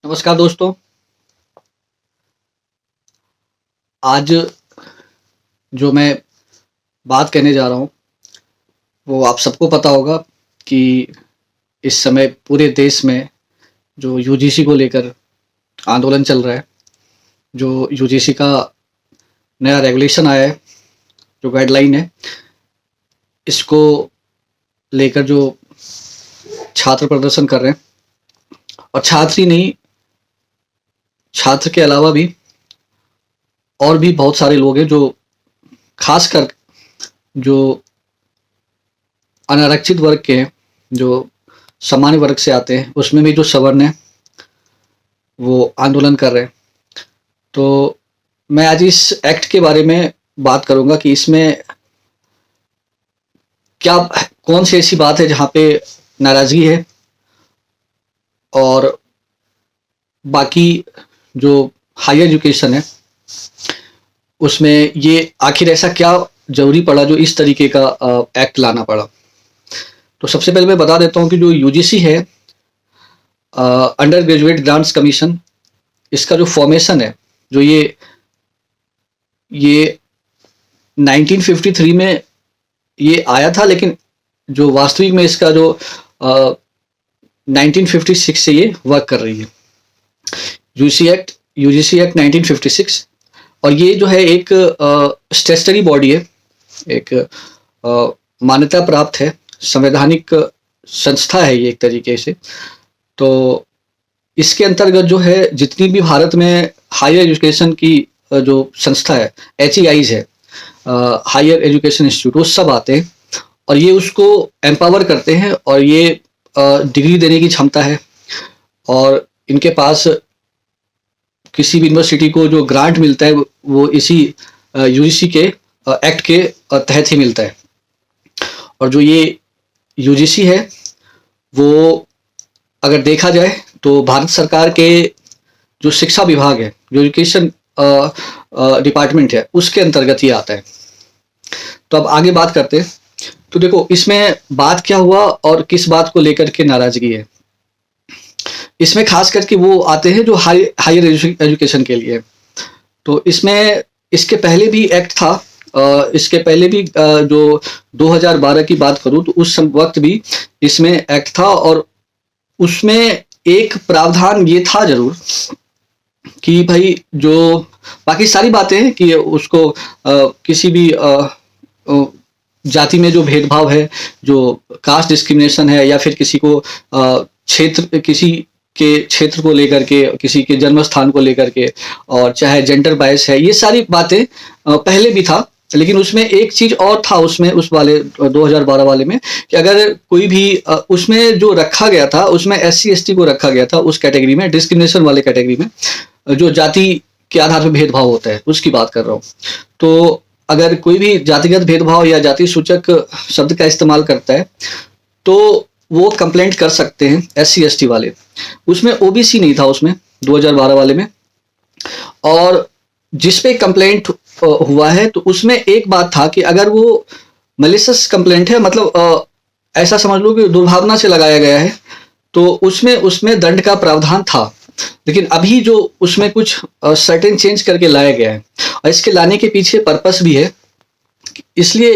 नमस्कार दोस्तों। आज जो मैं बात कहने जा रहा हूँ वो आप सबको पता होगा कि इस समय पूरे देश में जो यूजीसी को लेकर आंदोलन चल रहा है। जो यूजीसी का नया रेगुलेशन आया है, जो गाइडलाइन है, इसको लेकर जो छात्र प्रदर्शन कर रहे हैं, और छात्र ही नहीं, छात्र के अलावा भी और भी बहुत सारे लोग हैं जो खासकर जो अनारक्षित वर्ग के हैं, जो सामान्य वर्ग से आते हैं, उसमें भी जो सवर्ण है वो आंदोलन कर रहे हैं। तो मैं आज इस एक्ट के बारे में बात करूंगा कि इसमें क्या, कौन सी ऐसी बात है जहाँ पे नाराजगी है, और बाकी जो हायर एजुकेशन है उसमें ये आखिर ऐसा क्या जरूरी पड़ा जो इस तरीके का एक्ट लाना पड़ा। तो सबसे पहले मैं बता देता हूँ कि जो यूजीसी है, अंडर ग्रेजुएट ग्रांट्स कमीशन, इसका जो फॉर्मेशन है, जो ये 1953 में ये आया था, लेकिन जो वास्तविक में इसका जो 1956 से ये वर्क कर रही है। यूजीसी एक्ट 1956, और ये जो है एक स्टैट्यूटरी बॉडी है, एक मान्यता प्राप्त है, संवैधानिक संस्था है ये एक तरीके से। तो इसके अंतर्गत जो है जितनी भी भारत में हायर एजुकेशन की जो संस्था है, HEIs है, हायर एजुकेशन इंस्टीट्यूट, वो सब आते हैं और ये उसको एम्पावर करते हैं, और ये डिग्री देने की क्षमता है, और इनके पास किसी भी यूनिवर्सिटी को जो ग्रांट मिलता है वो इसी यूजीसी के एक्ट के तहत ही मिलता है। और जो ये यूजीसी है वो अगर देखा जाए तो भारत सरकार के जो शिक्षा विभाग है, जो एजुकेशन डिपार्टमेंट है, उसके अंतर्गत ही आता है। तो अब आगे बात करते हैं। तो देखो इसमें बात क्या हुआ और किस बात को लेकर के नाराजगी है। इसमें खास करके वो आते हैं जो हायर एजुकेशन के लिए। तो इसमें इसके पहले भी एक्ट था, इसके पहले भी जो 2012 की बात करूं तो उस वक्त भी इसमें एक्ट था, और उसमें एक प्रावधान ये था जरूर कि भाई जो बाकी सारी बातें हैं कि उसको किसी भी जाति में जो भेदभाव है, जो कास्ट डिस्क्रिमिनेशन है, या फिर किसी को क्षेत्र, किसी के क्षेत्र को लेकर के, किसी के जन्म स्थान को लेकर के, और चाहे जेंडर बायस है, ये सारी बातें पहले भी था। लेकिन उसमें एक चीज और था, उसमें उस वाले 2012 वाले में, कि अगर कोई भी उसमें जो रखा गया था, उसमें SC ST को रखा गया था उस कैटेगरी में, डिस्क्रिमिनेशन वाले कैटेगरी में, जो जाति के आधार पर भेदभाव होता है उसकी बात कर रहा हूँ। तो अगर कोई भी जातिगत भेदभाव या जाति सूचक शब्द का इस्तेमाल करता है तो वो कंप्लेंट कर सकते हैं SC ST वाले। उसमें OBC नहीं था उसमें 2012 वाले में। और जिस पे कंप्लेंट हुआ है तो उसमें एक बात था कि अगर वो मैलिशियस कंप्लेंट है, मतलब ऐसा समझ लो कि दुर्भावना से लगाया गया है, तो उसमें दंड का प्रावधान था। लेकिन अभी जो उसमें कुछ सर्टेन चेंज करके लाया गया है, और इसके लाने के पीछे पर्पस भी है। इसलिए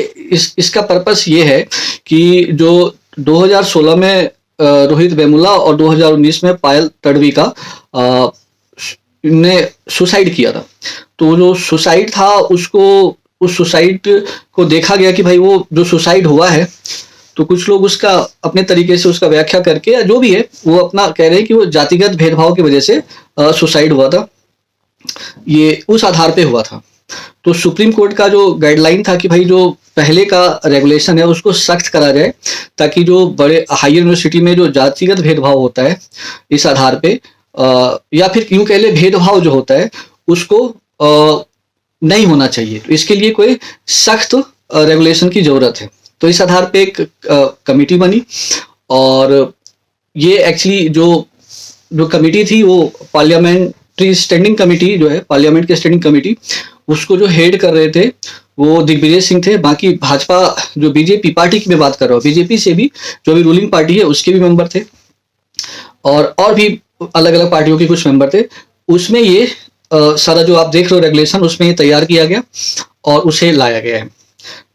इसका पर्पस ये है कि जो 2016 में रोहित वेमुला और 2019 में पायल तडवी का ने सुसाइड किया था। तो जो सुसाइड था उसको, उस सुसाइड को देखा गया कि भाई वो जो सुसाइड हुआ है, तो कुछ लोग उसका अपने तरीके से उसका व्याख्या करके, या जो भी है वो अपना कह रहे हैं कि वो जातिगत भेदभाव की वजह से सुसाइड हुआ था, ये उस आधार पे हुआ था। तो सुप्रीम कोर्ट का जो गाइडलाइन था कि भाई जो पहले का रेगुलेशन है उसको सख्त करा जाए, ताकि जो बड़े हायर यूनिवर्सिटी में जो जातिगत भेदभाव होता है इस आधार पे, या फिर यूं कह ले भेदभाव जो होता है उसको नहीं होना चाहिए। तो इसके लिए कोई सख्त रेगुलेशन की जरूरत है। तो इस आधार पे एक कमेटी बनी, और ये एक्चुअली जो कमेटी थी वो पार्लियामेंट्री स्टैंडिंग कमेटी, जो है पार्लियामेंट की स्टैंडिंग कमेटी, उसको जो हेड कर रहे थे वो दिग्विजय सिंह थे। बाकी भाजपा, जो बीजेपी पार्टी की मैं बात कर रहा हूँ, बीजेपी से भी जो भी रूलिंग पार्टी है उसके भी मेंबर थे, और भी अलग अलग पार्टियों के कुछ मेंबर थे, उसमें ये सारा जो आप देख रहे हो रेगुलेशन, उसमें ये तैयार किया गया और उसे लाया गया है।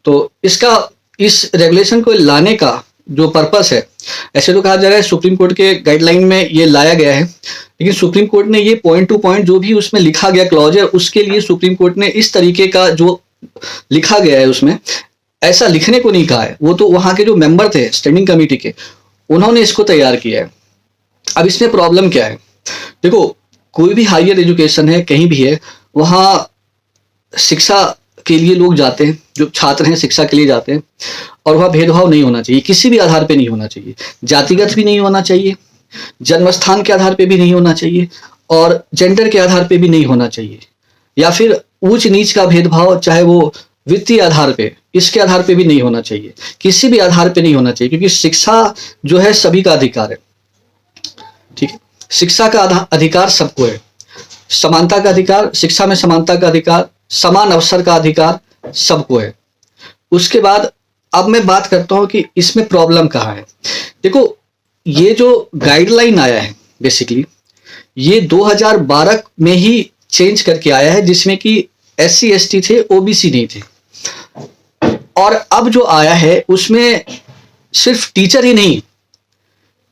तो इस रेगुलेशन को लाने का जो पर्पस है, ऐसे तो कहा जा रहा है सुप्रीम कोर्ट के गाइडलाइन में ये लाया गया है, लेकिन सुप्रीम कोर्ट ने ये पॉइंट टू पॉइंट जो भी उसमें लिखा गया क्लॉज है, उसके लिए सुप्रीम कोर्ट ने इस तरीके का जो लिखा गया है उसमें ऐसा लिखने को नहीं कहा है। वो तो वहां के जो मेंबर थे स्टैंडिंग कमेटी के, उन्होंने इसको तैयार किया है। अब इसमें प्रॉब्लम क्या है? देखो, कोई भी हायर एजुकेशन है, कहीं भी है, वहाँ शिक्षा के लिए लोग जाते हैं, जो छात्र हैं शिक्षा के लिए जाते हैं, और वहाँ भेदभाव नहीं होना चाहिए, किसी भी आधार पे नहीं होना चाहिए, जातिगत भी नहीं होना चाहिए, जन्मस्थान के आधार पे भी नहीं होना चाहिए, और जेंडर के आधार पे भी नहीं होना चाहिए, या फिर ऊंच नीच का भेदभाव चाहे वो वित्तीय आधार पे, इसके आधार पे भी नहीं होना चाहिए, किसी भी आधार पे नहीं होना चाहिए, क्योंकि शिक्षा जो है सभी का अधिकार है। ठीक है, शिक्षा का अधिकार सबको है, समानता का अधिकार, शिक्षा में समानता का अधिकार, समान अवसर का अधिकार सबको है। उसके बाद अब मैं बात करता हूं कि इसमें प्रॉब्लम कहाँ है। देखो, ये जो गाइडलाइन आया है बेसिकली ये 2012 में ही चेंज करके आया है, जिसमें कि SC ST थे, OBC नहीं थे। और अब जो आया है उसमें सिर्फ टीचर ही नहीं,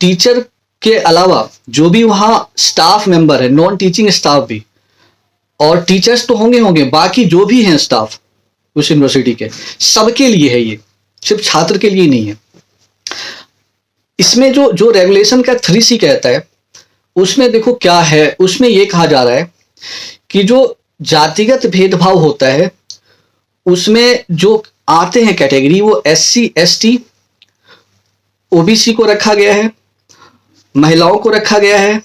टीचर के अलावा जो भी वहां स्टाफ मेंबर है, नॉन टीचिंग स्टाफ भी, और टीचर्स तो होंगे, बाकी जो भी हैं स्टाफ उस यूनिवर्सिटी के, सबके लिए है ये, सिर्फ छात्र के लिए नहीं है। इसमें जो रेगुलेशन का 3C कहता है, उसमें देखो क्या है, उसमें ये कहा जा रहा है कि जो जातिगत भेदभाव होता है उसमें जो आते हैं कैटेगरी, वो SC ST OBC को रखा गया है, महिलाओं को रखा गया है,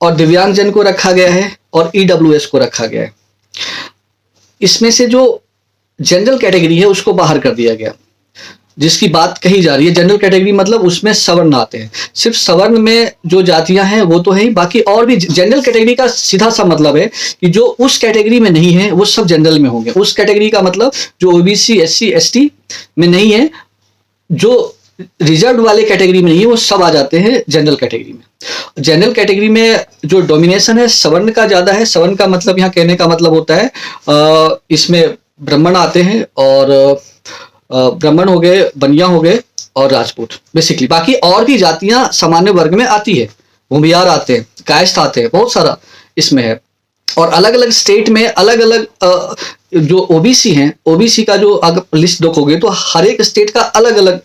और दिव्यांगजन को रखा गया है, और EWS को रखा गया है। इसमें से जो जनरल कैटेगरी है उसको बाहर कर दिया गया, जिसकी बात कही जा रही है। जनरल कैटेगरी मतलब उसमें सवर्ण आते हैं, सिर्फ सवर्ण में जो जातियां हैं वो तो है ही, बाकी और भी। जनरल कैटेगरी का सीधा सा मतलब है कि जो उस कैटेगरी में नहीं है वो सब जनरल में होंगे। उस कैटेगरी का मतलब जो OBC SC ST में नहीं है, जो रिजर्व वाले कैटेगरी में नहीं है, वो सब आ जाते हैं जनरल कैटेगरी में। जनरल कैटेगरी में जो डोमिनेशन है सवर्ण का ज्यादा है। सवर्ण का मतलब यहाँ कहने का मतलब होता है इसमें ब्राह्मण आते हैं, और ब्राह्मण हो गए, बनिया हो गए, और राजपूत बेसिकली। बाकी और भी जातियां सामान्य वर्ग में आती है, भूमियार आते हैं, कायस्थ आते हैं, बहुत सारा इसमें है। और अलग अलग स्टेट में अलग अलग जो OBC हैं, OBC का जो अगर लिस्ट देखोगे तो हर एक स्टेट का अलग अलग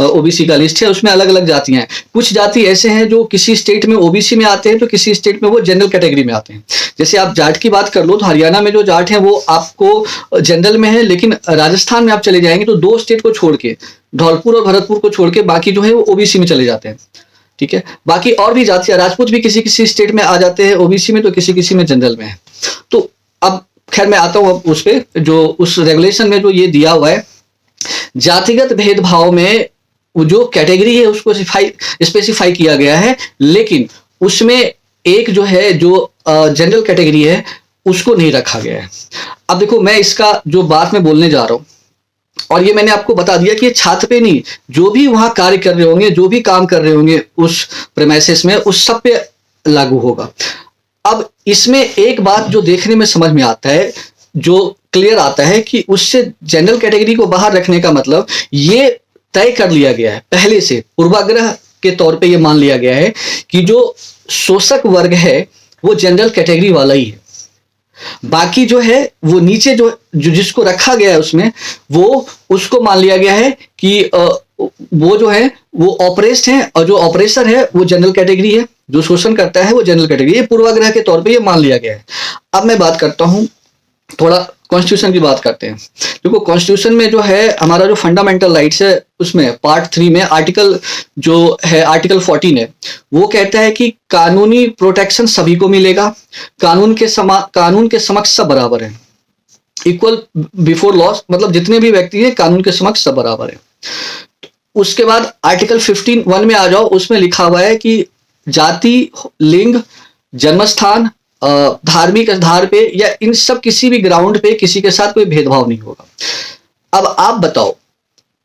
OBC का लिस्ट है, उसमें अलग अलग जातियां हैं। कुछ जाति ऐसे हैं जो किसी स्टेट में OBC में आते हैं तो किसी स्टेट में वो जनरल कैटेगरी में आते हैं। जैसे आप जाट की बात कर लो तो हरियाणा में जो जाट हैं वो आपको जनरल में है, लेकिन राजस्थान में आप चले जाएंगे तो 2 स्टेट को छोड़ के, धौलपुर और भरतपुर को छोड़ के, बाकी जो है वो OBC में चले जाते हैं। ठीक है, बाकी और भी जातियां, राजपूत भी किसी किसी स्टेट में आ जाते हैं OBC में, तो किसी किसी में जनरल में है। तो अब खैर मैं आता हूं अब उस पे, जो उस रेगुलेशन में जो ये दिया हुआ है, जातिगत भेदभाव में वो जो कैटेगरी है उसको स्पेसिफाई किया गया है, लेकिन उसमें एक जो है जो जनरल कैटेगरी है उसको नहीं रखा गया है। अब देखो, मैं इसका जो बात मैं बोलने जा रहा हूं, और ये मैंने आपको बता दिया कि ये छात्र पे नहीं, जो भी वहां कार्य कर रहे होंगे, जो भी काम कर रहे होंगे उस प्रेमाइसिस में, उस सब पे लागू होगा। अब इसमें एक बात जो देखने में समझ में आता है, जो क्लियर आता है, कि उससे जनरल कैटेगरी को बाहर रखने का मतलब ये तय कर लिया गया है पहले से, पूर्वाग्रह के तौर पे ये मान लिया गया है कि जो शोषक वर्ग है वो जनरल कैटेगरी वाला ही है। बाकी जो है वो नीचे जो जिसको रखा गया है उसमें, वो उसको मान लिया गया है कि वो जो है वो ऑपरेस्ट है, और जो ऑपरेसर है वो जनरल कैटेगरी है, जो शोषण करता है वो जनरल कैटेगरी। ये पूर्वाग्रह के तौर पे ये मान लिया गया है। अब मैं बात करता हूं, थोड़ा कॉन्स्टिट्यूशन की बात करते हैं। देखो, कॉन्स्टिट्यूशन में जो है हमारा जो फंडामेंटल राइट्स है, उसमें पार्ट 3 में आर्टिकल जो है, आर्टिकल 14 है, वो कहता है कि कानूनी प्रोटेक्शन सभी को मिलेगा, कानून के समक्ष सब बराबर है, इक्वल बिफोर लॉ, मतलब जितने भी व्यक्ति हैं कानून के समक्ष सब बराबर है। उसके बाद आर्टिकल 15(1) में आ जाओ, उसमें लिखा हुआ है कि जाति, लिंग, जन्मस्थान, धार्मिक आधार पे या इन सब किसी भी ग्राउंड पे किसी के साथ कोई भेदभाव नहीं होगा। अब आप बताओ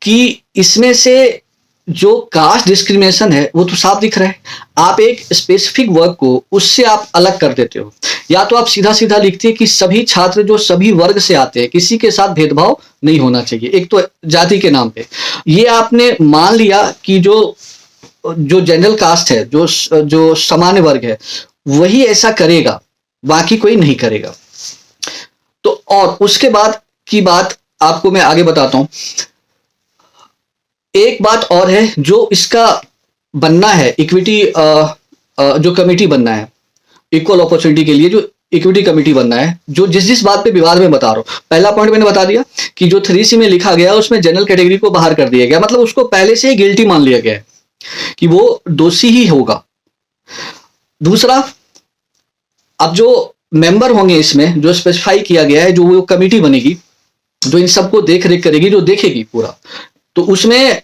कि इसमें से जो कास्ट डिस्क्रिमिनेशन है वो तो साफ दिख रहा है। आप एक स्पेसिफिक वर्ग को उससे आप अलग कर देते हो, या तो आप सीधा सीधा लिखते हैं कि सभी छात्र जो सभी वर्ग से आते हैं, किसी के साथ भेदभाव नहीं होना चाहिए, एक तो जाति के नाम पे। ये आपने मान लिया कि जो जो जनरल कास्ट है, जो सामान्य वर्ग है, वही ऐसा करेगा, बाकी कोई नहीं करेगा। तो और उसके बाद की बात आपको मैं आगे बताता हूं। एक बात और है जो इसका बनना है, इक्विटी जो कमेटी बनना है इक्वल अपॉर्चुनिटी के लिए, जो इक्विटी कमेटी बनना है, जो जिस बात पे विवाद में बता रहा हूं। पहला पॉइंट मैंने बता दिया कि जो 3C में लिखा गया उसमें जनरल कैटेगरी को बाहर कर दिया गया, मतलब उसको पहले से ही गिल्टी मान लिया गया है कि वो दोषी ही होगा। दूसरा, अब जो मेंबर होंगे इसमें जो स्पेसिफाई किया गया है, जो वो कमेटी बनेगी जो इन सबको देख रेख करेगी, जो देखेगी पूरा, तो उसमें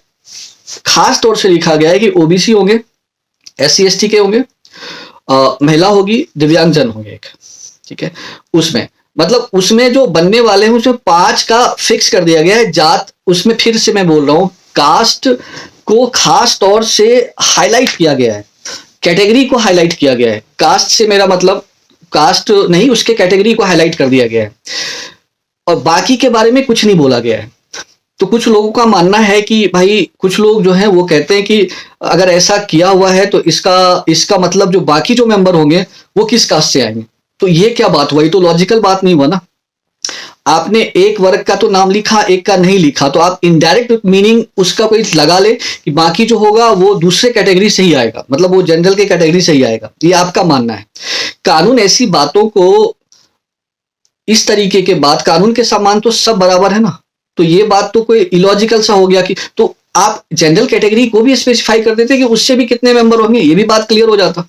खास तौर से लिखा गया है कि ओबीसी होंगे, SC ST के होंगे, महिला होगी, दिव्यांगजन होंगे एक, ठीक है। उसमें मतलब उसमें जो बनने वाले हैं उसमें 5 का फिक्स कर दिया गया है। जात, उसमें फिर से मैं बोल रहा हूं, कास्ट को खास तौर से हाईलाइट किया गया है, कैटेगरी को हाईलाइट किया गया है। कास्ट से मेरा मतलब कास्ट नहीं, उसके कैटेगरी को हाईलाइट कर दिया गया है और बाकी के बारे में कुछ नहीं बोला गया है। तो कुछ लोगों का मानना है कि भाई, कुछ लोग जो हैं वो कहते हैं कि अगर ऐसा किया हुआ है तो इसका मतलब जो बाकी जो मेंबर होंगे वो किस कास्ट से आएंगे। तो ये क्या बात हुआ, ये तो लॉजिकल बात नहीं हुआ ना। आपने एक वर्ग का तो नाम लिखा, एक का नहीं लिखा, तो आप इनडायरेक्ट मीनिंग उसका कोई लगा ले कि बाकी जो होगा वो दूसरे कैटेगरी से ही आएगा, मतलब वो जनरल के कैटेगरी से ही आएगा, ये आपका मानना है। कानून ऐसी बातों को, इस तरीके के बात, कानून के समान तो सब बराबर है ना, तो ये बात तो कोई इलॉजिकल सा हो गया कि तो आप जनरल कैटेगरी को भी स्पेसिफाई कर देते कि उससे भी कितने मेंबर होंगे, ये भी बात क्लियर हो जाता।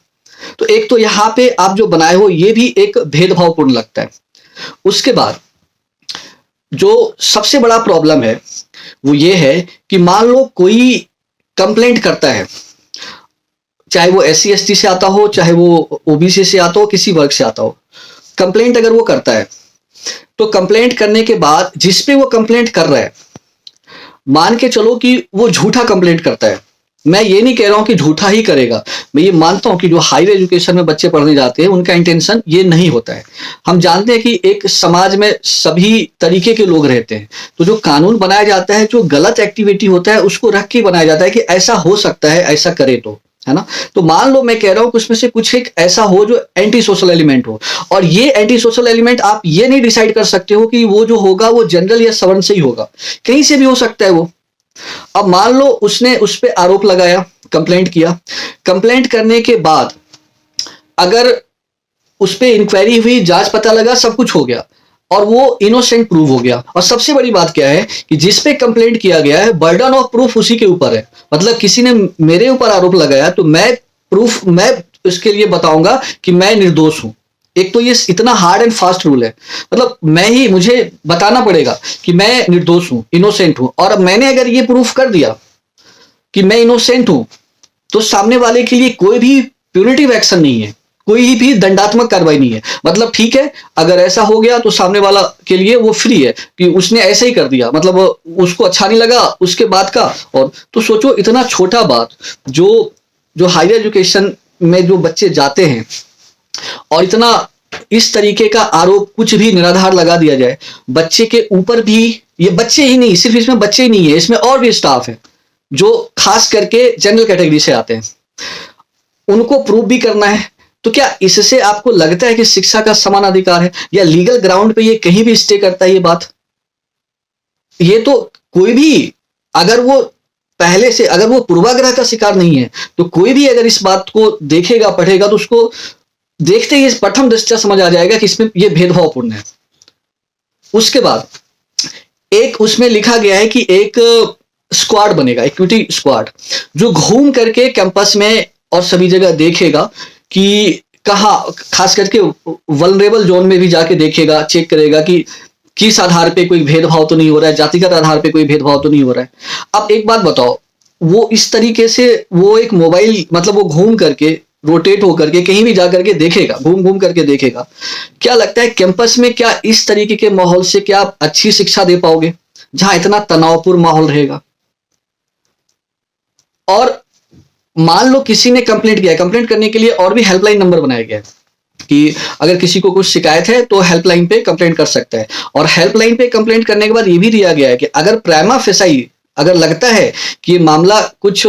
तो एक तो यहां पे आप जो बनाए हो ये भी एक भेदभावपूर्ण लगता है। उसके बाद जो सबसे बड़ा प्रॉब्लम है वो ये है कि मान लो कोई कंप्लेंट करता है, चाहे वो SC ST से आता हो, चाहे वो OBC से आता हो, किसी वर्ग से आता हो, कंप्लेंट अगर वो करता है तो कंप्लेंट करने के बाद जिस पे वो कंप्लेंट कर रहा है, मान के चलो कि वो झूठा कंप्लेंट करता है। मैं ये नहीं कह रहा हूं कि झूठा ही करेगा, मैं ये मानता हूं कि जो हायर एजुकेशन में बच्चे पढ़ने जाते हैं उनका इंटेंशन ये नहीं होता है। हम जानते हैं कि एक समाज में सभी तरीके के लोग रहते हैं, तो जो कानून बनाया जाता है, जो गलत एक्टिविटी होता है उसको रख के बनाया जाता है कि ऐसा हो सकता है, ऐसा करे तो, है ना। तो मान लो मैं कह रहा हूं कि उसमें से कुछ एक ऐसा हो जो एंटी सोशल एलिमेंट हो, और ये एंटी सोशल एलिमेंट आप ये नहीं डिसाइड कर सकते हो कि वो जो होगा वो जनरल या सवर्ण से ही होगा, कहीं से भी हो सकता है वो। अब मान लो उसने उस पर आरोप लगाया, कंप्लेंट किया, कंप्लेंट करने के बाद अगर उस पर इंक्वायरी हुई, जांच पता लगा, सब कुछ हो गया और वो इनोसेंट प्रूव हो गया। और सबसे बड़ी बात क्या है कि जिस पे कंप्लेंट किया गया है, बर्डन ऑफ प्रूफ उसी के ऊपर है। मतलब किसी ने मेरे ऊपर आरोप लगाया तो मैं इसके लिए बताऊंगा कि मैं निर्दोष हूं। एक तो ये इतना हार्ड एंड फास्ट रूल है, मतलब मुझे बताना पड़ेगा कि मैं निर्दोष हूं, इनोसेंट हूं। और अब मैंने अगर ये प्रूफ कर दिया कि मैं इनोसेंट हूं, तो सामने वाले के लिए कोई भी प्यूनिटिव एक्शन नहीं है, कोई भी दंडात्मक कार्रवाई नहीं है। मतलब ठीक है, अगर ऐसा हो गया तो सामने वाला के लिए वो फ्री है कि उसने ऐसे ही कर दिया, मतलब उसको अच्छा नहीं लगा उसके बाद का। और तो सोचो, इतना छोटा बात जो हायर एजुकेशन में जो बच्चे जाते हैं और इतना इस तरीके का आरोप कुछ भी निराधार लगा दिया जाए बच्चे के ऊपर भी। ये बच्चे ही नहीं, सिर्फ इसमें बच्चे ही नहीं है, इसमें और भी स्टाफ है जो खास करके जनरल कैटेगरी से आते हैं, उनको प्रूव भी करना है। तो क्या इससे आपको लगता है कि शिक्षा का समान अधिकार है, या लीगल ग्राउंड पे ये कहीं भी स्टे करता है ये बात? ये तो कोई भी, अगर वो पहले से, अगर वो पूर्वाग्रह का शिकार नहीं है, तो कोई भी अगर इस बात को देखेगा, पढ़ेगा, तो उसको देखते ही प्रथम दृष्टया समझ आ जाएगा कि इसमें ये भेदभावपूर्ण है। उसके बाद एक उसमें लिखा गया है कि एक स्क्वाड बनेगा, इक्विटी स्क्वाड, जो घूम करके कैंपस में और सभी जगह देखेगा कि कहाँ, खास करके वल्नरेबल जोन में भी जाके देखेगा, चेक करेगा कि किस आधार पे कोई भेदभाव तो नहीं हो रहा है, जातिगत आधार पे कोई भेदभाव तो नहीं हो रहा है। अब एक बात बताओ, वो इस तरीके से वो एक मोबाइल, मतलब वो घूम करके, रोटेट होकर के कहीं भी जाकर के देखेगा, घूम घूम करके देखेगा, क्या लगता है कैंपस में क्या इस तरीके के माहौल से क्या आप अच्छी शिक्षा दे पाओगे जहां इतना तनावपूर्ण माहौल रहेगा? और मान लो किसी ने कंप्लेंट किया, कंप्लेंट करने के लिए और भी हेल्पलाइन नंबर बनाया गया है कि अगर किसी को कुछ शिकायत है तो हेल्पलाइन पे कंप्लेंट कर सकता है। और हेल्पलाइन पे कंप्लेंट करने के बाद ये भी दिया गया है कि अगर प्राइमा फेसाई अगर लगता है कि ये मामला कुछ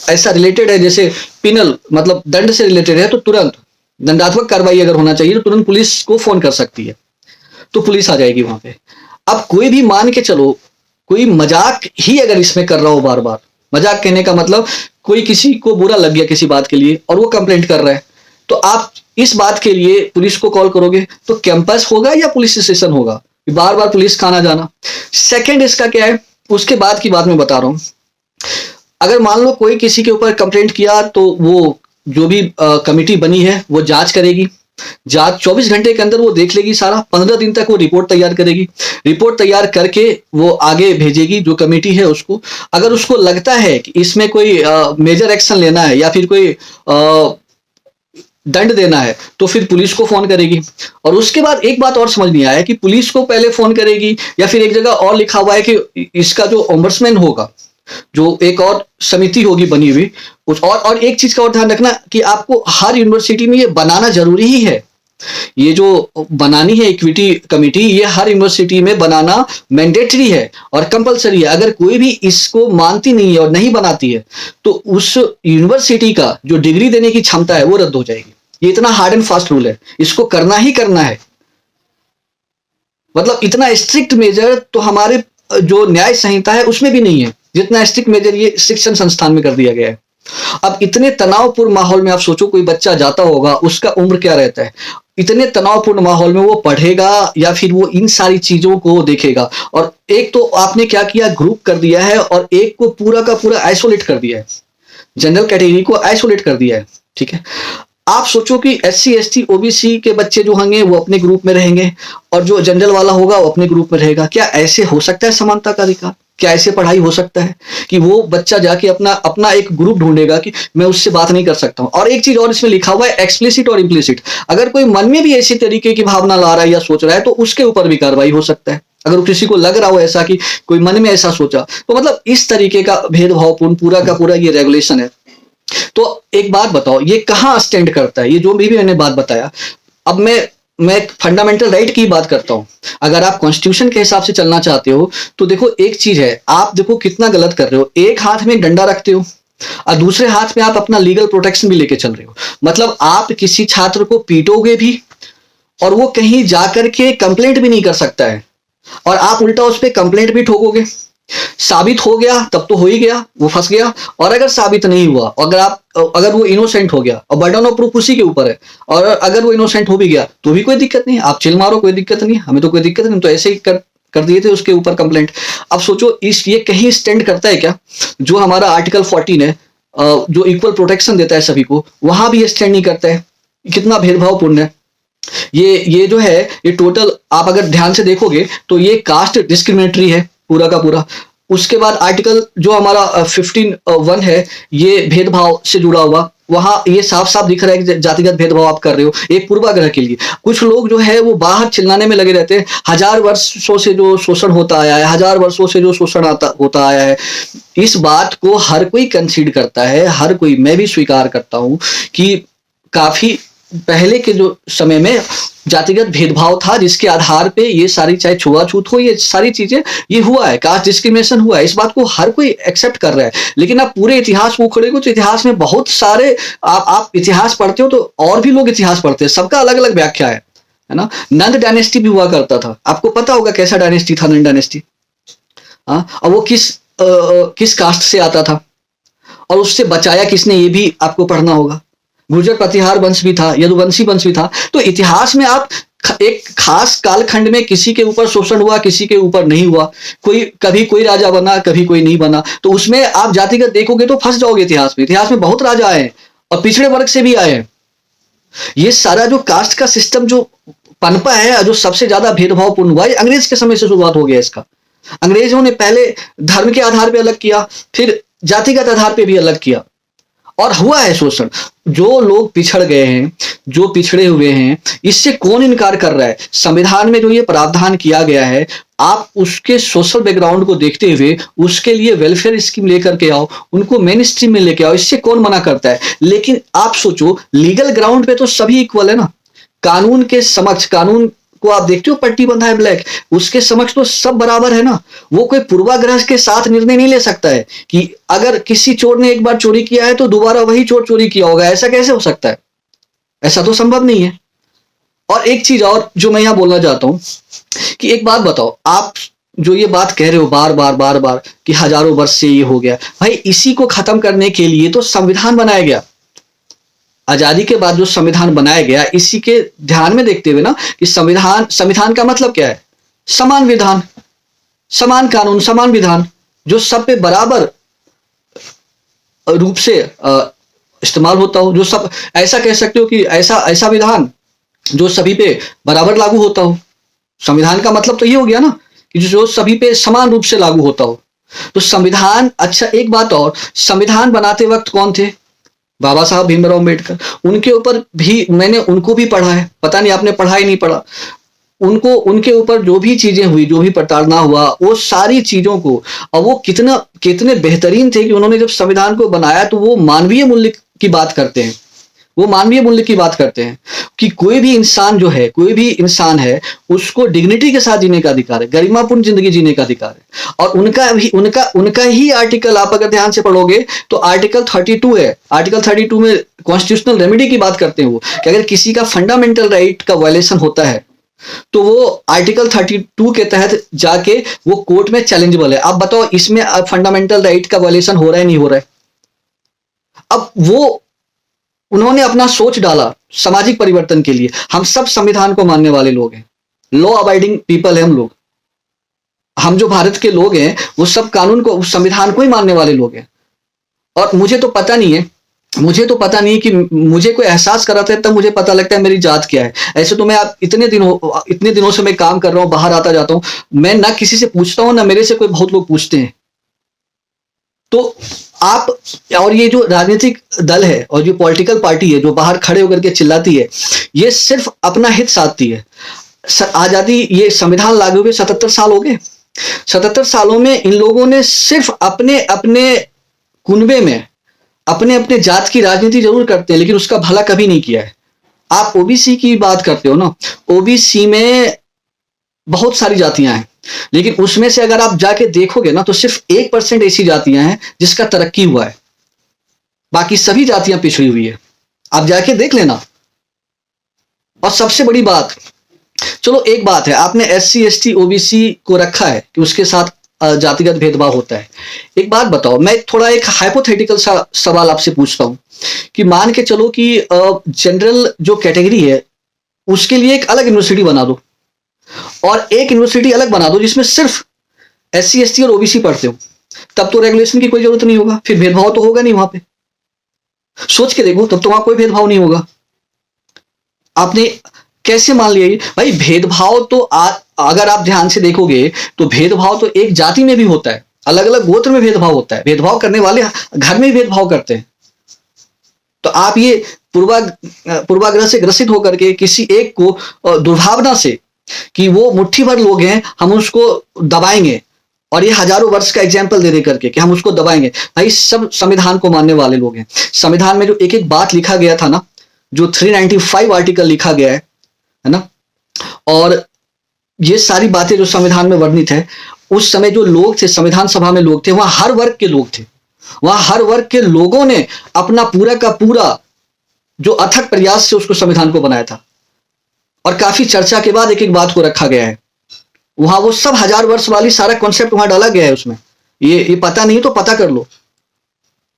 ऐसा रिलेटेड है, जैसे पिनल मतलब दंड से रिलेटेड है, तो तुरंत दंडात्मक कार्रवाई अगर होना चाहिए तो तुरंत पुलिस को फोन कर सकती है, तो पुलिस आ जाएगी वहां पे। अब कोई भी मान के चलो, कोई मजाक ही अगर इसमें कर रहा हो, बार बार मजाक कहने का मतलब कोई किसी को बुरा लग गया किसी बात के लिए और वो कंप्लेंट कर रहा है, तो आप इस बात के लिए पुलिस को कॉल करोगे तो कैंपस होगा या पुलिस स्टेशन होगा, बार बार पुलिस का आना जाना। सेकंड इसका क्या है, उसके बाद की बात मैं बता रहा हूं। अगर मान लो कोई किसी के ऊपर कंप्लेंट किया तो वो जो भी कमिटी बनी है वो जांच करेगी, जांच 24 घंटे के अंदर वो देख लेगी सारा, 15 दिन तक वो रिपोर्ट तैयार करेगी, रिपोर्ट तैयार करके वो आगे भेजेगी जो कमेटी है उसको। अगर उसको लगता है कि इसमें कोई मेजर एक्शन लेना है या फिर कोई दंड देना है तो फिर पुलिस को फोन करेगी। और उसके बाद एक बात और समझ नहीं आया कि पुलिस को पहले फोन करेगी या फिर एक जगह और लिखा हुआ है कि इसका जो ओम्बड्समैन होगा, जो एक और समिति होगी बनी हुई, उस और एक चीज का और ध्यान रखना कि आपको हर यूनिवर्सिटी में ये बनाना जरूरी ही है। ये जो बनानी है इक्विटी कमेटी, ये हर यूनिवर्सिटी में बनाना मैंडेटरी है और कंपलसरी है। अगर कोई भी इसको मानती नहीं है और नहीं बनाती है तो उस यूनिवर्सिटी का जो डिग्री देने की क्षमता है वो रद्द हो जाएगी। ये इतना हार्ड एंड फास्ट रूल है, इसको करना ही करना है। मतलब इतना स्ट्रिक्ट मेजर तो हमारे जो न्याय संहिता है उसमें भी नहीं है, जितना स्ट्रिक्ट मेजर ये शिक्षण संस्थान में कर दिया गया है। अब इतने तनावपूर्ण माहौल में आप सोचो कोई बच्चा जाता होगा, उसका उम्र क्या रहता है, इतने तनावपूर्ण माहौल में वो पढ़ेगा या फिर वो इन सारी चीजों को देखेगा। और एक तो आपने क्या किया, ग्रुप कर दिया है और एक को पूरा का पूरा आइसोलेट कर दिया है, जनरल कैटेगरी को आइसोलेट कर दिया है। ठीक है, आप सोचो कि SC ST OBC के बच्चे जो होंगे वो अपने ग्रुप में रहेंगे और जो जनरल वाला होगा वो अपने ग्रुप में रहेगा। क्या ऐसे हो सकता है समानता का अधिकार? क्या ऐसे पढ़ाई हो सकता है कि वो बच्चा जाके अपना एक ग्रुप ढूंढेगा कि मैं उससे बात नहीं कर सकता हूं? और एक चीज और इसमें लिखा हुआ है, एक्सप्लिसिट और इम्प्लिसिट। अगर कोई मन में भी ऐसी तरीके की भावना ला रहा है या सोच रहा है तो उसके ऊपर भी कार्रवाई हो सकता है। अगर किसी को लग रहा हो ऐसा कि कोई मन में ऐसा सोचा, तो मतलब इस तरीके का भेदभावपूर्ण पूरा का पूरा ये रेगुलेशन है। तो एक बात बताओ, ये कहां स्टैंड करता है? ये जो भी मैंने बात बताया, अब मैं फंडामेंटल राइट की बात करता हूं। अगर आप कॉन्स्टिट्यूशन के हिसाब से चलना चाहते हो तो देखो एक चीज है, आप देखो कितना गलत कर रहे हो। एक हाथ में डंडा रखते हो और दूसरे हाथ में आप अपना लीगल प्रोटेक्शन भी लेके चल रहे हो। मतलब आप किसी छात्र को पीटोगे भी और वो कहीं जाकर के कंप्लेंट भी नहीं कर सकता है, और आप उल्टा उस पर कंप्लेंट भी ठोकोगे। साबित हो गया तब तो हो ही गया, वो फंस गया। और अगर साबित नहीं हुआ, अगर वो इनोसेंट हो गया और बर्डन ऑफ प्रूफ उसी के ऊपर है, और अगर वो इनोसेंट हो भी गया तो भी कोई दिक्कत नहीं, आप चिल मारो, कोई दिक्कत नहीं, हमें तो कोई दिक्कत नहीं, तो ऐसे ही कर दिए थे उसके ऊपर कंप्लेंट। अब सोचो ये कहीं स्टैंड करता है क्या? जो हमारा आर्टिकल 14 है जो इक्वल प्रोटेक्शन देता है सभी को, वहां भी ये स्टैंड नहीं करता है। कितना भेदभावपूर्ण है ये जो है। ये टोटल आप अगर ध्यान से देखोगे तो ये कास्ट डिस्क्रिमिनेटरी है पूरा का पूरा। उसके बाद आर्टिकल जो हमारा 15(1) है, ये भेदभाव से जुड़ा हुआ, वहां ये साफ साफ दिख रहा है कि जातिगत भेदभाव आप कर रहे हो एक पूर्वाग्रह के लिए। कुछ लोग जो है वो बाहर चिल्लाने में लगे रहते हैं, 1000 वर्षों से जो शोषण होता आया है, 1000 वर्षों से जो शोषण होता आया है, इस बात को हर कोई कंसीड करता है, हर कोई, मैं भी स्वीकार करता हूं कि काफी पहले के जो समय में जातिगत भेदभाव था, जिसके आधार पे ये सारी, चाहे छुआछूत हो, ये सारी चीजें ये हुआ है, कास्ट डिस्क्रिमिनेशन हुआ है, इस बात को हर कोई एक्सेप्ट कर रहा है। लेकिन आप पूरे इतिहास को उखड़ेगे तो इतिहास में बहुत सारे, आप इतिहास पढ़ते हो तो और भी लोग इतिहास पढ़ते हैं, सबका अलग अलग व्याख्या है ना। नंद डायनेस्टी भी हुआ करता था, आपको पता होगा कैसा डायनेस्टी था नंद डायनेस्टी। और वो किस कास्ट से आता था और उससे बचाया किसने, ये भी आपको पढ़ना होगा। गुर्जर प्रतिहार वंश भी था, यदुवंशी वंश भी था। तो इतिहास में आप एक खास कालखंड में किसी के ऊपर शोषण हुआ, किसी के ऊपर नहीं हुआ, कभी कोई राजा बना, कभी कोई नहीं बना, तो उसमें आप जातिगत देखोगे तो फंस जाओगे। इतिहास में बहुत राजा आए हैं और पिछड़े वर्ग से भी आए हैं। ये सारा जो कास्ट का सिस्टम जो पनपा है, जो सबसे ज्यादा भेदभावपूर्ण हुआ है, अंग्रेज के समय से शुरुआत हो गया इसका। अंग्रेजों ने पहले धर्म के आधार पर अलग किया, फिर जातिगत आधार पर भी अलग किया, और हुआ है शोषण। जो लोग पिछड़ गए हैं, जो पिछड़े हुए हैं, इससे कौन इनकार कर रहा है? संविधान में जो ये प्रावधान किया गया है, आप उसके सोशल बैकग्राउंड को देखते हुए उसके लिए वेलफेयर स्कीम लेकर के आओ, उनको मेन स्ट्रीम में लेके आओ, इससे कौन मना करता है। लेकिन आप सोचो लीगल ग्राउंड पे तो सभी इक्वल है ना, कानून के समक्ष, कानून को आप देखते हो पट्टी बंधा है ब्लैक, उसके समक्ष तो सब बराबर है ना। वो कोई पूर्वाग्रह के साथ निर्णय नहीं ले सकता है कि अगर किसी चोर ने एक बार चोरी किया है तो दोबारा वही चोर चोरी किया होगा, ऐसा कैसे हो सकता है, ऐसा तो संभव नहीं है। और एक चीज और जो मैं यहां बोलना चाहता हूं कि एक बात बताओ, आप जो ये बात कह रहे हो बार बार बार बार कि हजारों वर्ष से ये हो गया, भाई इसी को खत्म करने के लिए तो संविधान बनाया गया। आजादी के बाद जो संविधान बनाया गया, इसी के ध्यान में देखते हुए ना कि संविधान का मतलब क्या है, समान विधान, समान कानून, समान विधान, जो सब पे बराबर रूप से इस्तेमाल होता हो, जो सब, ऐसा कह सकते हो कि ऐसा ऐसा विधान जो सभी पे बराबर लागू होता हो। संविधान का मतलब तो ये हो गया ना कि जो सभी पे समान रूप से लागू होता हो। तो संविधान, अच्छा एक बात और, संविधान बनाते वक्त कौन थे, बाबा साहब भीमराव अम्बेडकर। उनके ऊपर भी मैंने उनको भी पढ़ा है, पता नहीं आपने पढ़ा ही नहीं पढ़ा, उनको, उनके ऊपर जो भी चीजें हुई, जो भी प्रताड़ना हुआ, वो सारी चीजों को, और वो कितने बेहतरीन थे कि उन्होंने जब संविधान को बनाया तो वो मानवीय मूल्य की बात करते हैं, वो मानवीय मूल्य की बात करते हैं कि कोई भी इंसान जो है, कोई भी इंसान है, उसको डिग्निटी के साथ जीने का अधिकार है, गरिमापूर्ण जिंदगी जीने का अधिकार है। और उनका ही आर्टिकल आप अगर ध्यान से पढ़ोगे तो आर्टिकल 32 है। आर्टिकल 32 में कॉन्स्टिट्यूशनल रेमेडी की बात करते हैं वो, कि अगर किसी का फंडामेंटल राइट का वायलेशन होता है तो वो आर्टिकल 32 के तहत जाके वो कोर्ट में चैलेंजेबल है। आप बताओ इसमें फंडामेंटल राइट का वायलेशन हो रहा है, नहीं हो रहा है? अब वो, उन्होंने अपना सोच डाला सामाजिक परिवर्तन के लिए। हम सब संविधान को मानने वाले लोग हैं, लॉ अबाइडिंग पीपल हैं हम लोग। हम जो भारत के लोग हैं वो सब कानून को, संविधान को ही मानने वाले लोग हैं। और मुझे तो पता नहीं कि मुझे कोई एहसास कराता है तब मुझे पता लगता है मेरी जात क्या है। ऐसे तो मैं आप इतने दिनों से मैं काम कर रहा हूं, बाहर आता जाता हूं, मैं ना किसी से पूछता हूं, ना मेरे से कोई बहुत लोग पूछते हैं। तो आप, और ये जो राजनीतिक दल है और जो पॉलिटिकल पार्टी है जो बाहर खड़े होकर के चिल्लाती है, ये सिर्फ अपना हित साधती है। आजादी, ये संविधान लागू हुए 77 साल हो गए। 77 सालों में इन लोगों ने सिर्फ अपने अपने कुनबे में, अपने अपने जात की राजनीति जरूर करते हैं, लेकिन उसका भला कभी नहीं किया है। आप ओबीसी की बात करते हो ना, ओबीसी में बहुत सारी जातियां हैं, लेकिन उसमें से अगर आप जाके देखोगे ना तो सिर्फ 1% ऐसी जातियां हैं जिसका तरक्की हुआ है, बाकी सभी जातियां पिछड़ी हुई है। आप जाके देख लेना। और सबसे बड़ी बात, चलो एक बात है, आपने SC ST OBC को रखा है कि उसके साथ जातिगत भेदभाव होता है। एक बात बताओ, मैं थोड़ा एक हाइपोथेटिकल सा सवाल आपसे पूछता हूं कि मान के चलो कि जनरल जो कैटेगरी है उसके लिए एक अलग यूनिवर्सिटी बना दो और एक यूनिवर्सिटी अलग बना दो जिसमें सिर्फ SC ST और OBC पढ़ते हो, तब तो रेगुलेशन की कोई जरूरत नहीं होगा, फिर भेदभाव तो होगा नहीं वहां पे। सोच के देखो, तब तो वहां कोई भेदभाव नहीं होगा। आपने कैसे मान लिया ये? भाई भेदभाव तो अगर आप ध्यान से देखोगे तो भेदभाव तो एक जाति में भी होता है, अलग अलग गोत्र में भेदभाव होता है, भेदभाव करने वाले घर में भी भेदभाव करते हैं। तो आप ये पूर्वाग्रह से ग्रसित होकर के किसी एक को दुर्भावना से कि वो मुट्ठी भर लोग हैं, हम उसको दबाएंगे, और ये हजारों वर्ष का एग्जाम्पल दे करके कि हम उसको दबाएंगे। भाई सब संविधान को मानने वाले लोग हैं। संविधान में जो एक एक बात लिखा गया था ना, जो 395 आर्टिकल लिखा गया है ना, और ये सारी बातें जो संविधान में वर्णित है, उस समय जो लोग थे संविधान सभा में, लोग थे वहां हर वर्ग के लोग थे, वहां हर वर्ग के लोगों ने अपना पूरा का पूरा जो अथक प्रयास से उसको संविधान को बनाया था, और काफी चर्चा के बाद एक एक बात को रखा गया है। वहां वो सब 1000 वर्ष वाली सारा कॉन्सेप्ट वहां डाला गया है उसमें। ये पता नहीं तो पता कर लो,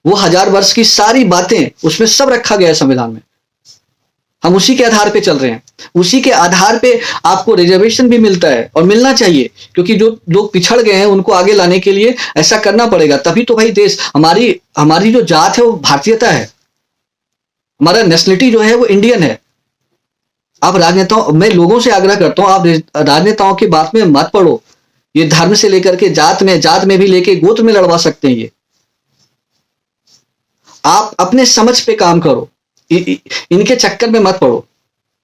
वो 1000 वर्ष की सारी बातें उसमें सब रखा गया है संविधान में। हम उसी के आधार पे चल रहे हैं, उसी के आधार पे आपको रिजर्वेशन भी मिलता है, और मिलना चाहिए, क्योंकि जो लोग पिछड़ गए हैं उनको आगे लाने के लिए ऐसा करना पड़ेगा, तभी तो भाई देश, हमारी जो जात है वो भारतीयता है, हमारा नेशनलिटी जो है वो इंडियन है। आप राजनेताओं, मैं लोगों से आग्रह करता हूं, आप राजनेताओं की बात में मत पड़ो। ये धर्म से लेकर के जात में भी लेके गोत्र में लड़वा सकते हैं। ये आप अपने समझ पे काम करो, इनके चक्कर में मत पड़ो।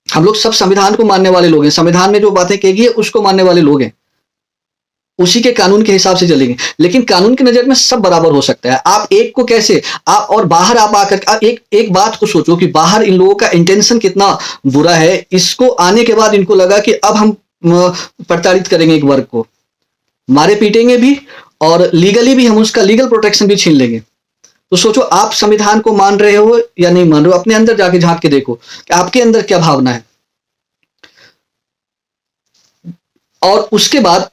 हम लोग सब संविधान को मानने वाले लोग हैं, संविधान में जो बातें कही है उसको मानने वाले लोग हैं। उसी के कानून के हिसाब से चलेंगे। लेकिन कानून की नजर में सब बराबर हो सकता है। आप एक को कैसे आप और बाहर आप आकर आप एक बात को सोचो कि बाहर इन लोगों का इंटेंशन कितना बुरा है। इसको आने के बाद इनको लगा कि अब हम प्रताड़ित करेंगे एक वर्ग को, मारे पीटेंगे भी और लीगली भी हम उसका लीगल प्रोटेक्शन भी छीन लेंगे। तो सोचो आप संविधान को मान रहे हो या नहीं मान रहे हो, अपने अंदर जाके झांक के देखो कि आपके अंदर क्या भावना है। और उसके बाद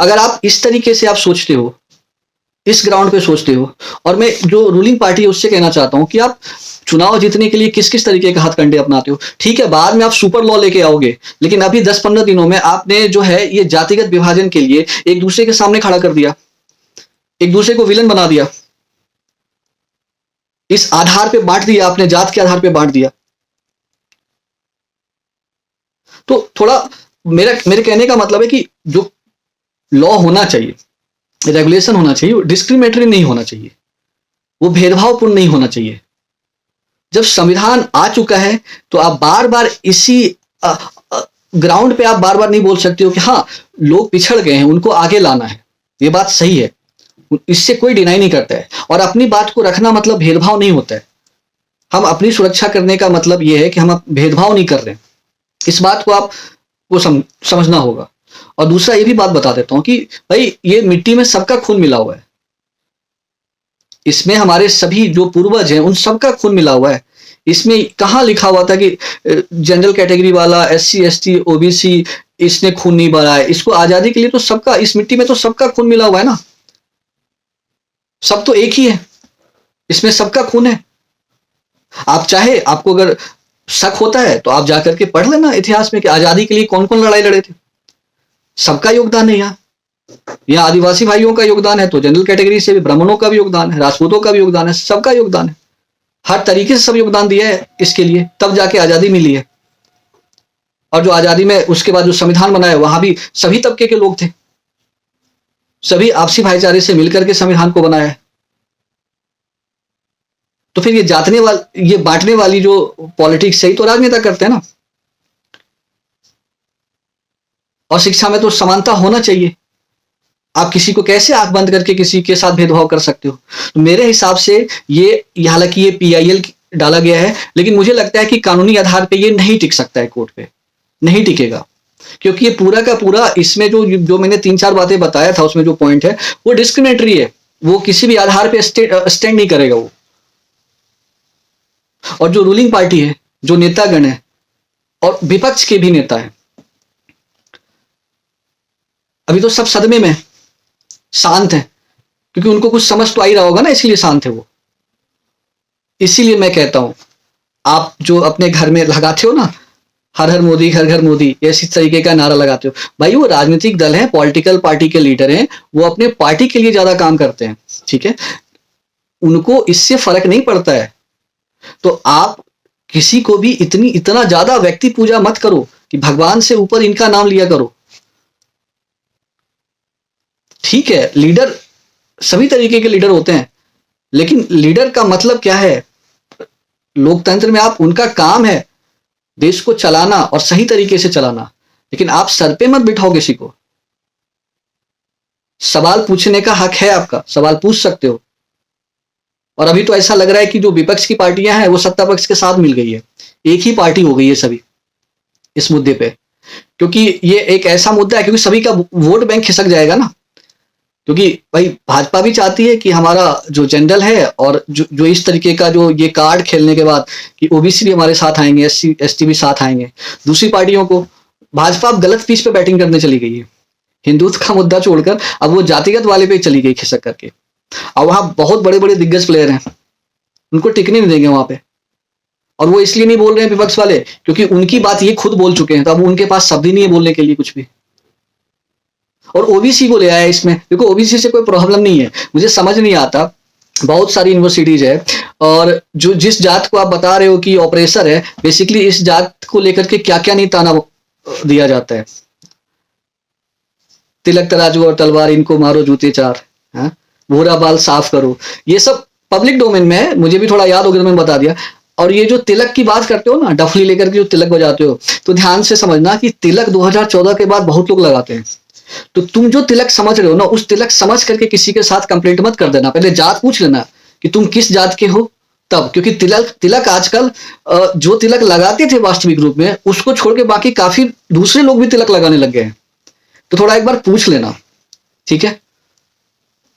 अगर आप इस तरीके से आप सोचते हो, इस ग्राउंड पे सोचते हो, और मैं जो रूलिंग पार्टी है उससे कहना चाहता हूं कि आप चुनाव जीतने के लिए किस किस तरीके के हथकंडे अपनाते हो। ठीक है, बाद में आप सुपर लॉ लेके आओगे, लेकिन अभी 10-15 दिनों में आपने जो है ये जातिगत विभाजन के लिए एक दूसरे के सामने खड़ा कर दिया, एक दूसरे को विलन बना दिया, इस आधार पे बांट दिया आपने, जात के आधार पे बांट दिया। तो थोड़ा मेरे कहने का मतलब है कि जो लॉ होना चाहिए, रेगुलेशन होना चाहिए, वो डिस्क्रिमिनेटरी नहीं होना चाहिए, वो भेदभावपूर्ण नहीं होना चाहिए। जब संविधान आ चुका है तो आप बार बार इसी ग्राउंड पे आप बार बार नहीं बोल सकते हो कि हाँ लोग पिछड़ गए हैं, उनको आगे लाना है। ये बात सही है, इससे कोई डिनाई नहीं करता है। और अपनी बात को रखना मतलब भेदभाव नहीं होता है। हम अपनी सुरक्षा करने का मतलब यह है कि हम भेदभाव नहीं कर रहे हैं। इस बात को आपको समझना होगा। और दूसरा ये भी बात बता देता हूं कि भाई ये मिट्टी में सबका खून मिला हुआ है, इसमें हमारे सभी जो पूर्वज हैं उन सबका खून मिला हुआ है। इसमें कहां लिखा हुआ था कि जनरल कैटेगरी वाला, SC ST OBC इसने खून नहीं भरा है। इसको आजादी के लिए तो सबका, इस मिट्टी में तो सबका खून मिला हुआ है ना, सब तो एक ही है, इसमें सबका खून है। आप चाहे, आपको अगर शक होता है तो आप जाकर के पढ़ लेना इतिहास में कि आजादी के लिए कौन कौन लड़ाई लड़े थे। सबका योगदान है। यहाँ आदिवासी भाइयों का योगदान है तो जनरल कैटेगरी से भी ब्राह्मणों का भी योगदान है, राजपूतों का भी योगदान है, सबका योगदान है। हर तरीके से सब योगदान दिया है इसके लिए, तब जाके आजादी मिली है। और जो आजादी में उसके बाद जो संविधान बना है वहां भी सभी तबके के लोग थे, सभी आपसी भाईचारे से मिलकर के संविधान को बनाया है। तो फिर ये बांटने वाली जो पॉलिटिक्स है तो राजनेता करते हैं ना। और शिक्षा में तो समानता होना चाहिए। आप किसी को कैसे आंख बंद करके किसी के साथ भेदभाव कर सकते हो। तो मेरे हिसाब से ये हालांकि ये PIL डाला गया है, लेकिन मुझे लगता है कि कानूनी आधार पे ये नहीं टिक सकता है, कोर्ट पे नहीं टिकेगा। क्योंकि ये पूरा का पूरा इसमें जो मैंने 3-4 बातें बताया था उसमें जो पॉइंट है वो डिस्क्रिमिनेटरी है, वो किसी भी आधार पे स्टैंड नहीं करेगा वो। और जो रूलिंग पार्टी है, जो नेतागण है और विपक्ष के भी नेता है, अभी तो सब सदमे में शांत है, क्योंकि उनको कुछ समझ तो आ ही रहा होगा ना, इसलिए शांत है वो। इसीलिए मैं कहता हूं, आप जो अपने घर में लगाते हो ना, हर हर मोदी, घर घर मोदी, ऐसी तरीके का नारा लगाते हो, भाई वो राजनीतिक दल है, पॉलिटिकल पार्टी के लीडर हैं, वो अपने पार्टी के लिए ज्यादा काम करते हैं, ठीक है, उनको इससे फर्क नहीं पड़ता है। तो आप किसी को भी इतना ज्यादा व्यक्ति पूजा मत करो कि भगवान से ऊपर इनका नाम लिया करो। ठीक है, लीडर सभी तरीके के लीडर होते हैं, लेकिन लीडर का मतलब क्या है? लोकतंत्र में आप, उनका काम है देश को चलाना और सही तरीके से चलाना, लेकिन आप सर पे मत बिठाओ किसी को। सवाल पूछने का हक है आपका, सवाल पूछ सकते हो। और अभी तो ऐसा लग रहा है कि जो विपक्ष की पार्टियां हैं वो सत्ता पक्ष के साथ मिल गई है, एक ही पार्टी हो गई है सभी इस मुद्दे पे, क्योंकि ये एक ऐसा मुद्दा है, क्योंकि सभी का वोट बैंक खिसक जाएगा ना। क्योंकि भाई भाजपा भी चाहती है कि हमारा जो जनरल है और जो इस तरीके का जो ये कार्ड खेलने के बाद कि OBC भी हमारे साथ आएंगे, SC ST भी साथ आएंगे, दूसरी पार्टियों को भाजपा अब गलत पीच पे बैटिंग करने चली गई है। हिंदुत्व का मुद्दा छोड़कर अब वो जातिगत वाले पे चली गई खिसक करके। और वहां बहुत बड़े बड़े दिग्गज प्लेयर हैं, उनको टिकने नहीं देंगे वहां पे। और वो इसलिए नहीं बोल रहे हैं विपक्ष वाले, क्योंकि उनकी बात ये खुद बोल चुके हैं, तो अब उनके पास शब्द ही नहीं है बोलने के लिए कुछ भी। और OBC को ले आया इसमें, क्योंकि OBC से कोई प्रॉब्लम नहीं है। मुझे समझ नहीं आता, बहुत सारी यूनिवर्सिटीज है और जो जिस जात को आप बता रहे हो कि ऑपरेसर है, बेसिकली इस जात को लेकर के क्या क्या नहीं ताना दिया जाता है। तिलक तराजू और तलवार, इनको मारो जूते चार, भूरा बाल साफ करो, ये सब पब्लिक डोमेन में है, मुझे भी थोड़ा याद हो गया तो मैंने बता दिया। और ये जो तिलक की बात करते हो ना, डफली लेकर के जो तिलक बजाते हो, तो ध्यान से समझना कि तिलक 2014 के बाद बहुत लोग लगाते हैं। तो तुम जो तिलक समझ रहे हो ना, उस तिलक समझ करके किसी के साथ कंप्लेंट मत कर देना। पहले जात पूछ लेना कि तुम किस जात के हो, तब। क्योंकि तिलक तिलक आजकल जो तिलक लगाते थे वास्तविक रूप में, उसको छोड़ के बाकी काफी दूसरे लोग भी तिलक लगाने लग गए हैं। तो थोड़ा एक बार पूछ लेना, ठीक है।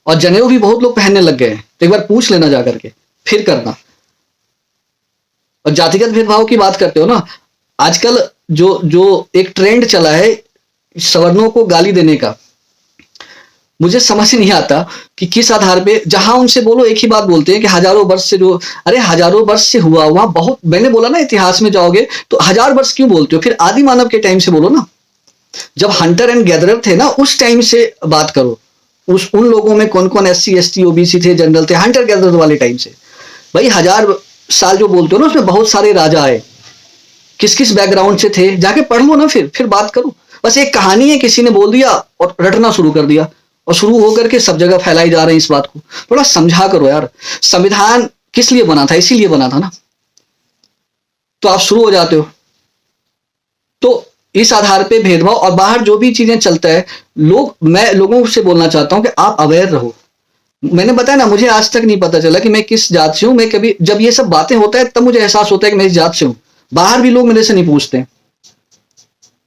और जनेऊ भी बहुत लोग पहनने लग गए हैं, तो एक बार पूछ लेना जाकर के, फिर करना। और जातिगत भेदभाव की बात करते हो ना, आजकल जो जो एक ट्रेंड चला है सवर्णों को गाली देने का, मुझे समझ नहीं आता कि किस आधार पे। जहां उनसे बोलो एक ही बात बोलते हैं कि हजारों वर्ष से जो, अरे हजारों वर्ष से हुआ, वहां बहुत, मैंने बोला ना इतिहास में जाओगे तो 1000 वर्ष क्यों बोलते हो, फिर आदि मानव के टाइम से बोलो ना। जब हंटर एंड गैदरर थे ना, उस टाइम से बात करो। उन लोगों में कौन कौन SC ST OBC थे, जनरल थे, हंटर गैदरर वाले टाइम से। भाई 1000 साल जो बोलते हो ना, उसमें बहुत सारे राजा आए, किस किस बैकग्राउंड से थे, जाके पढ़ लो ना, फिर बात करो। बस एक कहानी है, किसी ने बोल दिया और रटना शुरू कर दिया, और शुरू होकर के सब जगह फैलाई जा रहे हैं इस बात को। थोड़ा समझा करो यार, संविधान किस लिए बना था, इसीलिए बना था ना। तो आप शुरू हो जाते हो। तो इस आधार पे भेदभाव, और बाहर जो भी चीजें चलता है, मैं लोगों से बोलना चाहता हूं कि आप अवेयर रहो। मैंने बताया ना, मुझे आज तक नहीं पता चला कि मैं किस जात से हूं। मैं कभी, जब ये सब बातें होता है तब मुझे एहसास होता है कि मैं इस जात से हूं। बाहर भी लोग मेरे से नहीं पूछते,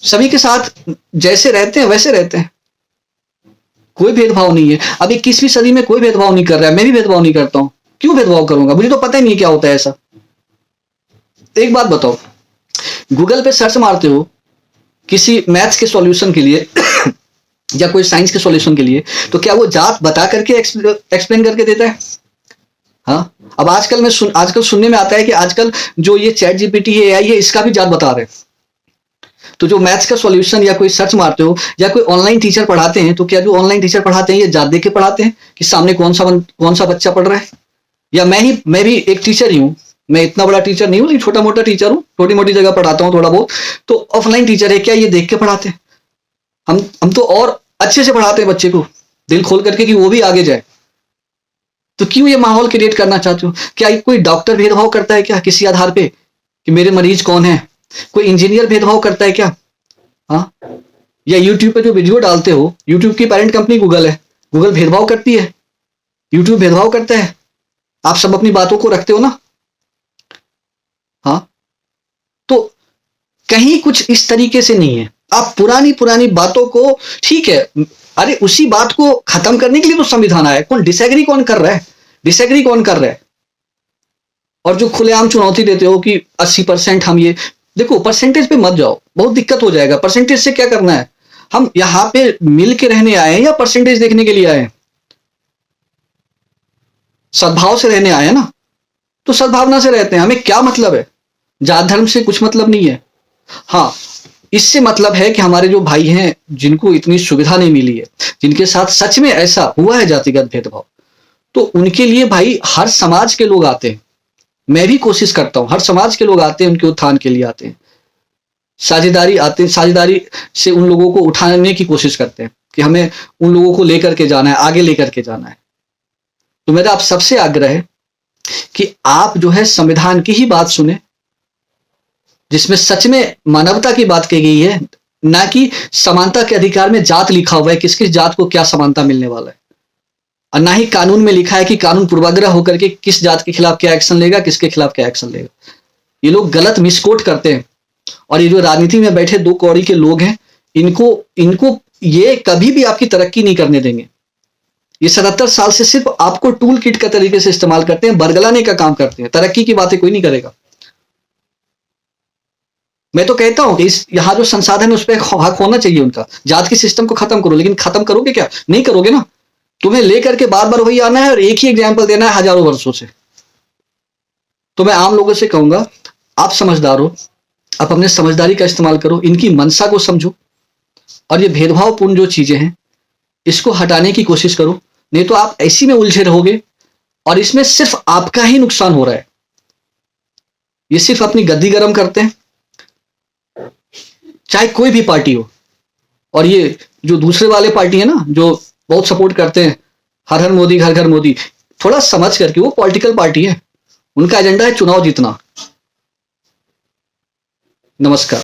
सभी के साथ जैसे रहते हैं वैसे रहते हैं, कोई भेदभाव नहीं है। अब 21वीं सदी में कोई भेदभाव नहीं कर रहा है, मैं भी भेदभाव नहीं करता हूं। क्यों भेदभाव करूंगा, मुझे तो पता ही नहीं क्या होता है ऐसा। एक बात बताओ, गूगल पे सर्च मारते हो किसी मैथ्स के सॉल्यूशन के लिए या कोई साइंस के सॉल्यूशन के लिए, तो क्या वो जात बता करके एक्सप्लेन करके देता है? हाँ, अब आजकल आजकल सुनने में आता है कि आजकल जो ये चैट जीपीटी है, AI है, इसका भी जात बता रहे हैं। तो जो मैथ्स का सॉल्यूशन या कोई सर्च मारते हो, या कोई ऑनलाइन टीचर पढ़ाते हैं, तो क्या जो ऑनलाइन टीचर पढ़ाते हैं ये जात देख के पढ़ाते हैं कि सामने कौन सा बच्चा पढ़ रहा है? या मैं भी एक टीचर ही हूं। मैं इतना बड़ा टीचर नहीं हूं, लेकिन छोटा मोटा टीचर हूं, छोटी मोटी जगह पढ़ाता हूं थोड़ा बहुत। तो ऑफलाइन टीचर है, क्या ये देख के पढ़ाते हैं? हम तो और अच्छे से पढ़ाते हैं बच्चे को, दिल खोल करके, कि वो भी आगे जाए। तो क्यों ये माहौल क्रिएट करना चाहते हो? क्या कोई डॉक्टर भेदभाव करता है क्या किसी आधार पे कि मेरे मरीज कौन है? कोई इंजीनियर भेदभाव करता है क्या? हाँ, या यूट्यूब पे जो वीडियो डालते हो, यूट्यूब की पेरेंट कंपनी गूगल है, गूगल भेदभाव करती है? यूट्यूब भेदभाव करता है? आप सब अपनी बातों को रखते हो ना। हाँ, तो कहीं कुछ इस तरीके से नहीं है। आप पुरानी पुरानी बातों को, ठीक है, अरे उसी बात को खत्म करने के लिए तो संविधान आया। कौन डिसएग्री कौन कर रहा है? डिसएग्री कौन कर रहा है? और जो खुलेआम चुनौती देते हो कि 80% हम ये, देखो परसेंटेज पे मत जाओ, बहुत दिक्कत हो जाएगा। परसेंटेज से क्या करना है? हम यहां पे मिल के रहने आए हैं या परसेंटेज देखने के लिए आए हैं? सद्भाव से रहने आए हैं ना, तो सद्भावना से रहते हैं। हमें क्या मतलब है? जात धर्म से कुछ मतलब नहीं है। हाँ, इससे मतलब है कि हमारे जो भाई हैं, जिनको इतनी सुविधा नहीं मिली है, जिनके साथ सच में ऐसा हुआ है जातिगत भेदभाव, तो उनके लिए भाई हर समाज के लोग आते हैं। मैं भी कोशिश करता हूं, हर समाज के लोग आते हैं, उनके उत्थान के लिए आते हैं, साझेदारी आते हैं, साझेदारी से उन लोगों को उठाने की कोशिश करते हैं कि हमें उन लोगों को लेकर के जाना है, आगे लेकर के जाना है। तो मेरा आप सबसे आग्रह है कि आप जो है संविधान की ही बात सुने, जिसमें सच में मानवता की बात कही गई है, ना कि समानता के अधिकार में जात लिखा हुआ है, किस किस जात को क्या समानता मिलने वाला है। और ना ही कानून में लिखा है कि कानून पूर्वाग्रह होकर के किस जात के खिलाफ क्या एक्शन लेगा, किसके खिलाफ क्या एक्शन लेगा। ये लोग गलत मिसकोट करते हैं। और ये जो राजनीति में बैठे 2 कौड़ी के लोग हैं, इनको ये कभी भी आपकी तरक्की नहीं करने देंगे। ये 77 साल से सिर्फ आपको टूल किट का तरीके से इस्तेमाल करते हैं, बरगलाने का काम करते हैं। तरक्की की बातें कोई नहीं करेगा। मैं तो कहता हूं कि यहां जो संसाधन है उस पर हक होना चाहिए उनका। जात के सिस्टम को खत्म करो, लेकिन खत्म करोगे क्या? नहीं करोगे ना। तुम्हें लेकर के बार बार वही आना है और एक ही एग्जाम्पल देना है हजारों वर्षों से। तो मैं आम लोगों से कहूंगा, आप समझदार हो, आप अपने समझदारी का इस्तेमाल करो, इनकी मंशा को समझो, और ये भेदभावपूर्ण जो चीजें हैं इसको हटाने की कोशिश करो। नहीं तो आप ऐसी में उलझे रहोगे और इसमें सिर्फ आपका ही नुकसान हो रहा है। ये सिर्फ अपनी गद्दी गर्म करते हैं, चाहे कोई भी पार्टी हो। और ये जो दूसरे वाले पार्टी है ना, जो बहुत सपोर्ट करते हैं, हर हर मोदी, घर घर मोदी, थोड़ा समझ करके, वो पॉलिटिकल पार्टी है, उनका एजेंडा है चुनाव जीतना। नमस्कार।